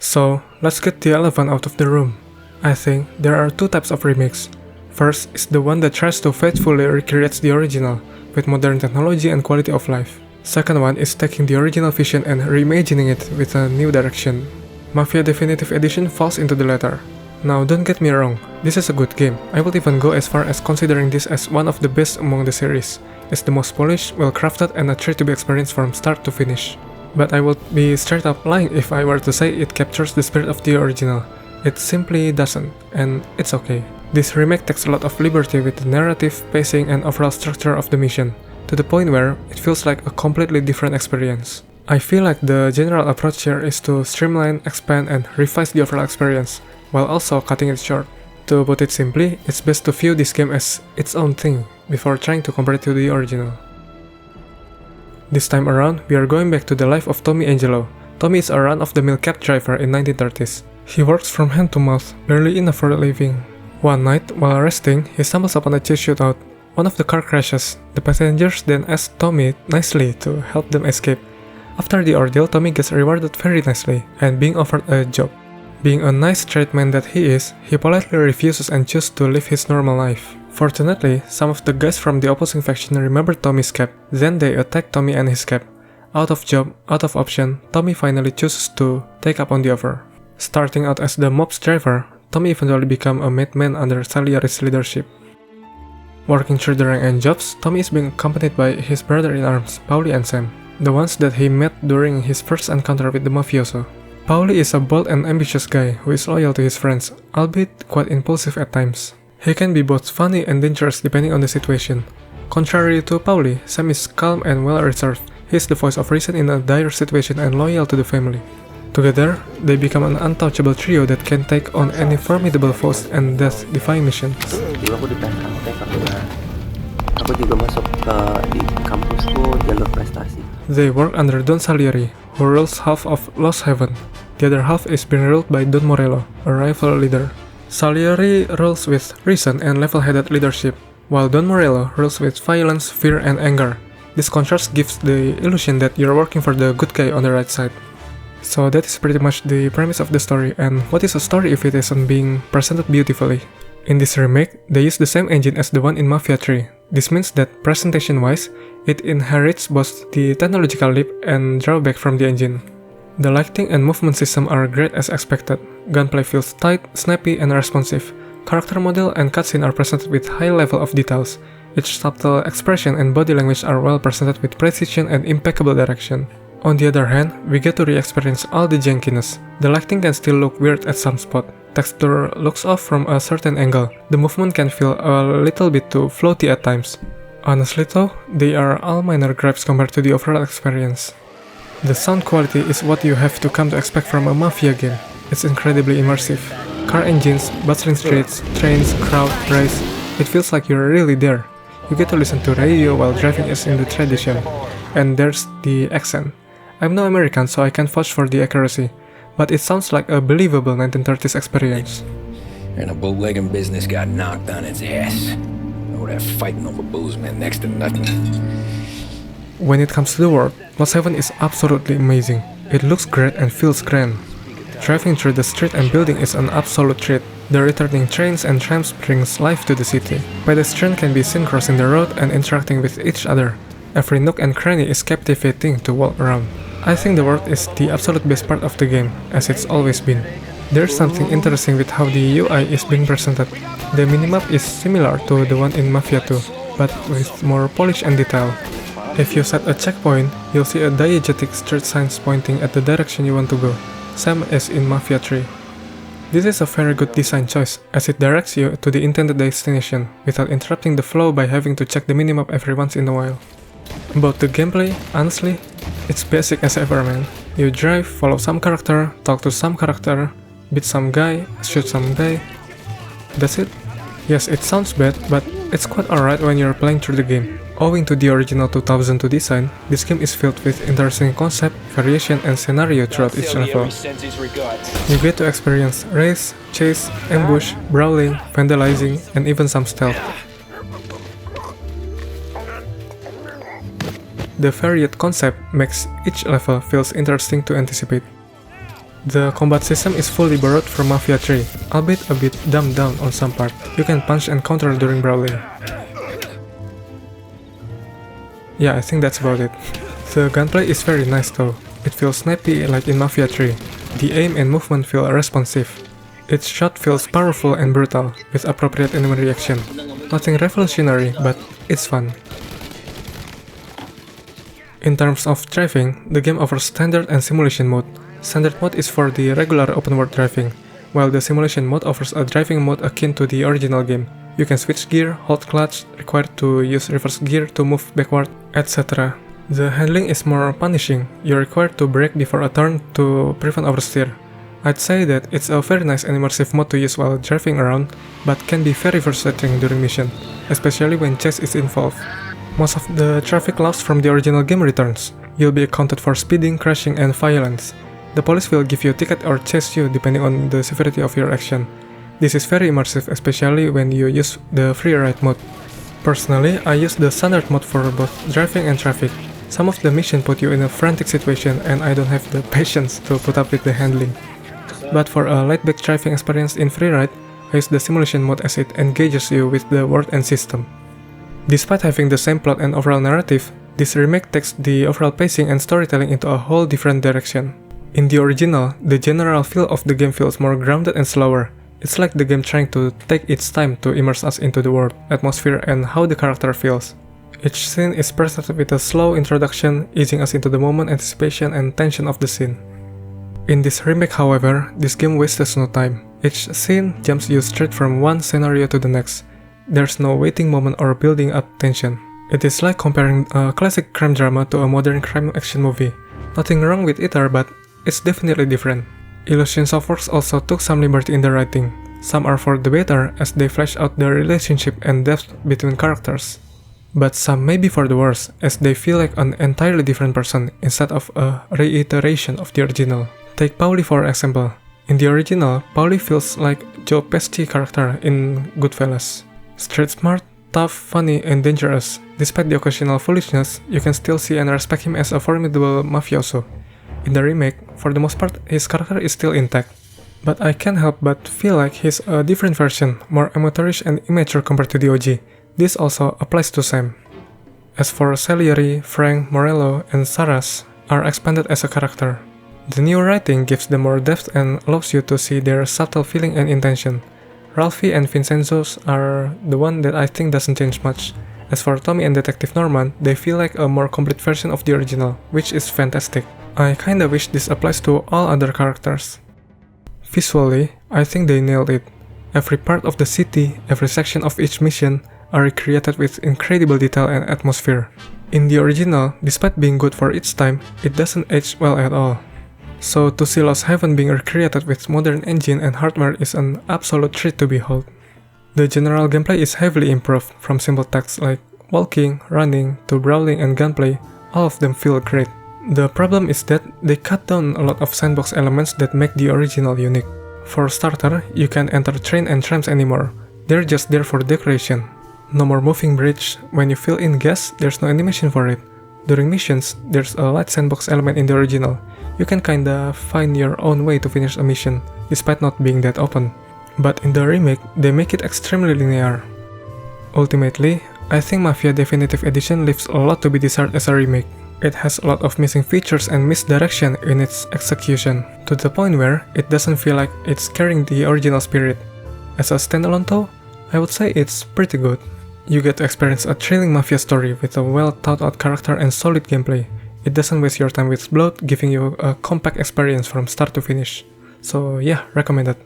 So, let's get the elephant out of the room. I think there are two types of remakes. First is the one that tries to faithfully recreate the original, with modern technology and quality of life. Second one is taking the original vision and reimagining it with a new direction. Mafia Definitive Edition falls into the latter. Now don't get me wrong, this is a good game. I would even go as far as considering this as one of the best among the series. It's the most polished, well crafted, and a treat to be experienced from start to finish. But I would be straight up lying if I were to say it captures the spirit of the original. It simply doesn't, and it's okay. This remake takes a lot of liberty with the narrative, pacing, and overall structure of the mission, to the point where it feels like a completely different experience. I feel like the general approach here is to streamline, expand, and revise the overall experience, while also cutting it short. To put it simply, it's best to view this game as its own thing, before trying to compare it to the original. This time around, we are going back to the life of Tommy Angelo. Tommy is a run-of-the-mill cab driver in 1930s. He works from hand to mouth, barely enough for a living. One night, while resting, he stumbles upon a chase shootout. One of the car crashes. The passengers then ask Tommy nicely to help them escape. After the ordeal, Tommy gets rewarded very nicely, and being offered a job. Being a nice straight man that he is, he politely refuses and chooses to live his normal life. Fortunately, some of the guys from the opposing faction remember Tommy's cab, then they attack Tommy and his cab. Out of job, out of option, Tommy finally chooses to take up on the offer. Starting out as the mob's driver, Tommy eventually becomes a made man under Salieri's leadership. Working through the rank and jobs, Tommy is being accompanied by his brother-in-arms, Paulie and Sam, the ones that he met during his first encounter with the mafioso. Paulie is a bold and ambitious guy who is loyal to his friends, albeit quite impulsive at times. He can be both funny and dangerous depending on the situation. Contrary to Paulie, Sam is calm and well-reserved. He is the voice of reason in a dire situation and loyal to the family. Together, they become an untouchable trio that can take on any formidable foes and death-defying missions. Dulu aku ditantang teh karena aku juga masuk di kampusku jalur prestasi. They work under Don Salieri, who rules half of Lost Haven. The other half is being ruled by Don Morello, a rival leader. Salieri rules with reason and level-headed leadership, while Don Morello rules with violence, fear, and anger. This contrast gives the illusion that you're working for the good guy on the right side. So that is pretty much the premise of the story, and what is a story if it isn't being presented beautifully? In this remake, they use the same engine as the one in Mafia 3. This means that presentation-wise, it inherits both the technological leap and drawback from the engine. The lighting and movement system are great as expected. Gunplay feels tight, snappy, and responsive. Character model and cutscene are presented with high level of details. Each subtle expression and body language are well presented with precision and impeccable direction. On the other hand, we get to re-experience all the jankiness. The lighting can still look weird at some spot. Texture looks off from a certain angle. The movement can feel a little bit too floaty at times. Honestly though, they are all minor gripes compared to the overall experience. The sound quality is what you have to come to expect from a Mafia game. It's incredibly immersive. Car engines, bustling streets, trains, crowd, race. It feels like you're really there. You get to listen to radio while driving as in the tradition. And there's the accent. I'm no American, so I can't vouch for the accuracy, but it sounds like a believable 1930s experience. And a bootlegging business got knocked on its ass. Oh, that fighting over booze meant next to nothing. When it comes to the world, Lost Haven is absolutely amazing. It looks great and feels grand. Driving through the street and building is an absolute treat. The returning trains and trams brings life to the city. Pedestrians can be seen crossing the road and interacting with each other. Every nook and cranny is captivating to walk around. I think the world is the absolute best part of the game, as it's always been. There's something interesting with how the UI is being presented. The minimap is similar to the one in Mafia 2, but with more polish and detail. If you set a checkpoint, you'll see a diegetic street signs pointing at the direction you want to go, same as in Mafia 3. This is a very good design choice, as it directs you to the intended destination, without interrupting the flow by having to check the minimap every once in a while. About the gameplay, honestly, it's basic as ever, man. You drive, follow some character, talk to some character, beat some guy, shoot some guy. That's it. Yes, it sounds bad, but it's quite alright when you're playing through the game. Owing to the original 2002 design, this game is filled with interesting concept, variation, and scenario throughout each level. You get to experience race, chase, ambush, brawling, vandalizing, and even some stealth. The varied concept makes each level feels interesting to anticipate. The combat system is fully borrowed from Mafia 3, albeit a bit dumbed down on some part. You can punch and counter during brawling. Yeah, I think that's about it. The gunplay is very nice though. It feels snappy like in Mafia 3. The aim and movement feel responsive. Each shot feels powerful and brutal, with appropriate enemy reaction. Nothing revolutionary, but it's fun. In terms of driving, the game offers standard and simulation mode. Standard mode is for the regular open world driving, while the simulation mode offers a driving mode akin to the original game. You can switch gear, hold clutch, required to use reverse gear to move backward, etc. The handling is more punishing. You're required to brake before a turn to prevent oversteer. I'd say that it's a very nice and immersive mode to use while driving around, but can be very frustrating during mission, especially when chase is involved. Most of the traffic laws from the original game returns. You'll be accounted for speeding, crashing, and violence. The police will give you a ticket or chase you depending on the severity of your action. This is very immersive, especially when you use the free ride mode. Personally, I use the standard mode for both driving and traffic. Some of the missions put you in a frantic situation and I don't have the patience to put up with the handling. But for a laid-back driving experience in free ride, I use the simulation mode as it engages you with the world and system. Despite having the same plot and overall narrative, this remake takes the overall pacing and storytelling into a whole different direction. In the original, the general feel of the game feels more grounded and slower. It's like the game trying to take its time to immerse us into the world, atmosphere, and how the character feels. Each scene is presented with a slow introduction, easing us into the moment, anticipation, and tension of the scene. In this remake, however, this game wastes no time. Each scene jumps you straight from one scenario to the next. There's no waiting moment or building up tension. It is like comparing a classic crime drama to a modern crime action movie. Nothing wrong with either, but it's definitely different. Illusion Softworks also took some liberty in the writing. Some are for the better as they flesh out the relationship and depth between characters. But some may be for the worse as they feel like an entirely different person instead of a reiteration of the original. Take Paulie for example. In the original, Paulie feels like Joe Pesci character in Goodfellas. Street smart, tough, funny, and dangerous. Despite the occasional foolishness, you can still see and respect him as a formidable mafioso. In the remake, for the most part, his character is still intact. But I can't help but feel like he's a different version, more amateurish and immature compared to the OG. This also applies to Sam. As for Salieri, Frank, Morello, and Saras are expanded as a character. The new writing gives them more depth and allows you to see their subtle feeling and intention. Ralphie and Vincenzo's are the one that I think doesn't change much. As for Tommy and Detective Norman, they feel like a more complete version of the original, which is fantastic. I kinda wish this applies to all other characters. Visually, I think they nailed it. Every part of the city, every section of each mission are recreated with incredible detail and atmosphere. In the original, despite being good for its time, it doesn't age well at all. So to see Lost Heaven being recreated with modern engine and hardware is an absolute treat to behold. The general gameplay is heavily improved, from simple tasks like walking, running, to brawling and gunplay, all of them feel great. The problem is that they cut down a lot of sandbox elements that make the original unique. For starter, you can't enter train and trams anymore, they're just there for decoration. No more moving bridge, when you fill in gas, there's no animation for it. During missions, there's a light sandbox element in the original. You can kinda find your own way to finish a mission, despite not being that open. But in the remake, they make it extremely linear. Ultimately, I think Mafia Definitive Edition leaves a lot to be desired as a remake. It has a lot of missing features and misdirection in its execution, to the point where it doesn't feel like it's carrying the original spirit. As a standalone though, I would say it's pretty good. You get to experience a thrilling Mafia story with a well thought out character and solid gameplay. It doesn't waste your time with bloat, giving you a compact experience from start to finish. So yeah, recommended.